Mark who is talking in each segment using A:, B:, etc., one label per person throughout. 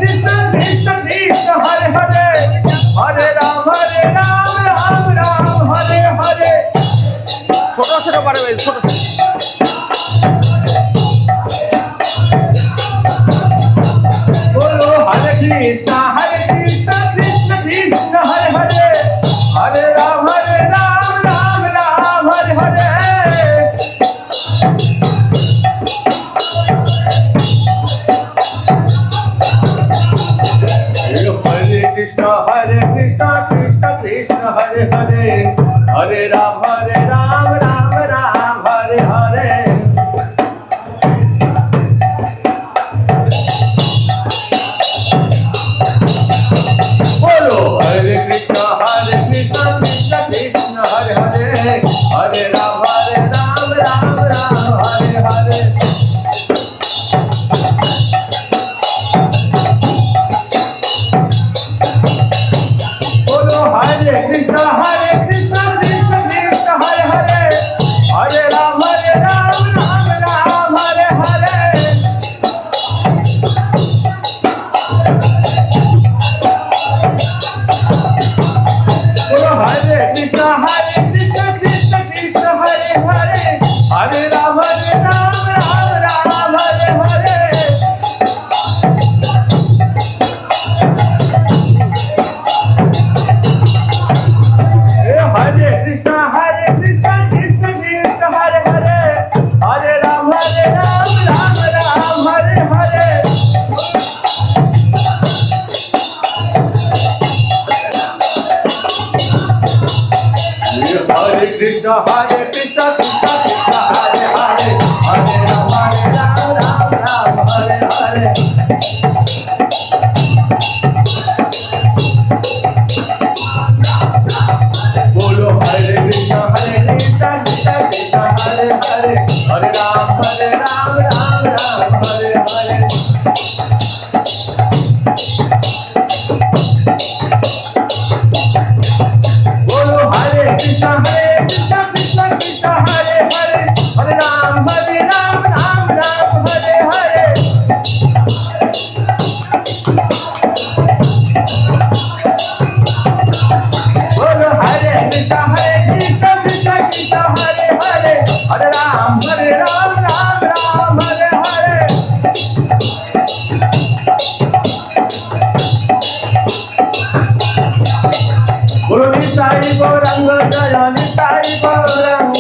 A: कृष्ण कृष्ण कृष्ण हरे हरे हरे राम राम राम हरे हरे
B: ছোট ছোট পারবে ছোট
A: बोलो हरे कृष्ण कृष्ण कृष्ण हरे हरे हरे राम राम राम हरे हरे हरे कृष्ण कृष्ण कृष्ण हरे हरे हरे राम राम राम हरे हरे बोलो हरे कृष्ण कृष्ण कृष्ण हरे हरे हरे राम राम हरे हरे बोलो हरे कृष्ण कृष्ण कृष्ण हरे हरे हरे राम राम हरे हरे बोलो हरे कृष्ण कृष्ण कृष्ण हरे हरे हरे राम राम हरे हरे हरे कृष्ण कृष्ण कृष्ण हरे हरे हरे राम राम हरे हरे हरे कृष्ण कृष्ण कृष्ण हरे हरे हरे राम राम हरे हरे बोलो हरे कृष्ण कृष्ण कृष्ण हरे हरे हरे राम राम हरे हरे बोलो हरे कृष्ण कृष्ण कृष्ण हरे हरे हरे राम राम हरे हरे बोलो हरे कृष्ण कृष्ण कृष्ण हरे हरे हरे राम राम हरे हरे बोलो निताई गौरंग जय निताई गौरंग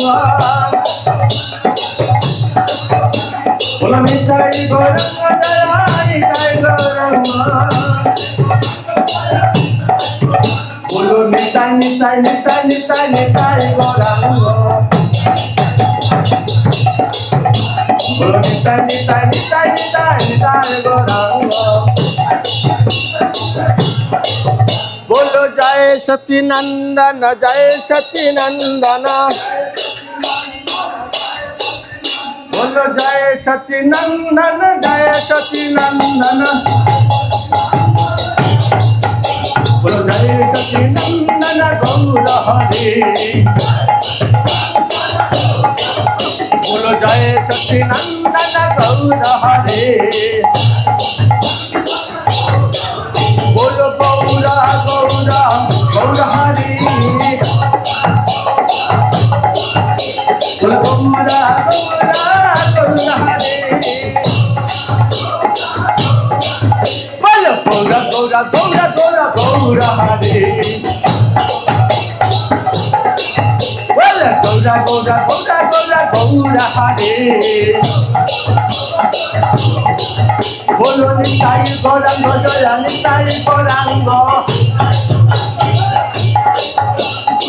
A: बोलो निताई गौरंग जय निताई गौरंग बोलो निताई निताई निताई निताई निताई गौरंग बोलो निताई निताई निताई निताई निताई गौरंग बोलो जय सचिनंदन जय सचिनंदन बोलो जय सचिनंदन जय सचिनंदन बोलो जय सचिनंदन गौर हरे बोलो जय सचिनंदन गौर हरे बोलो गौरा गौरा गौर हरे बोलो गौरा गौरा गौर हरे बोलो गौरा गौरा गौरा गौरा गौर हरे बोलो गौरा गौरा गौरा गौरा गौर हरे बोलो निताई गौरंग जय निताई गौरंग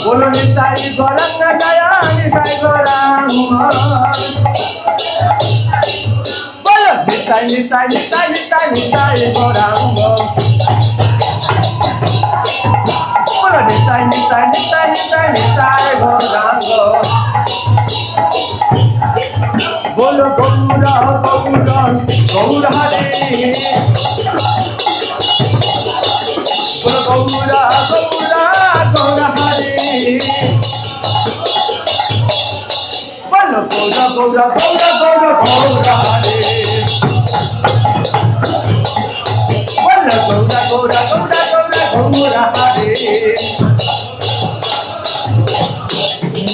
A: बोलो निताई गौरंग जय निताई गौरंग बोलो निताई निताई निताई निताई निताई गौरंग बोलो निताई निताई निताई निताई निताई गौरंग बोलो गौरा गौरा गौर हरे बोलो गौरा गौरा गौर हरे बोलो गौरा गौरा गौरा गौरा गौर हरे গৌরা গৌরা গৌরা গৌরা গৌরা হরে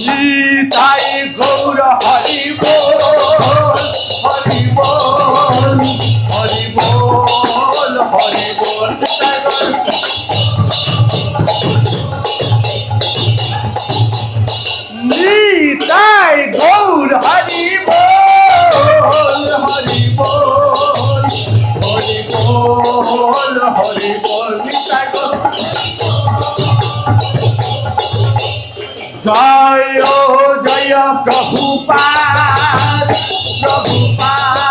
A: নিতাই গৌর হরি বল হরি বল হরি বল হরি বল নিতাই গৌর হরি বল হরি বল হরি বল হরি বল নিতাই গৌর জয় জয় প্রভুপাদ প্রভুপাদ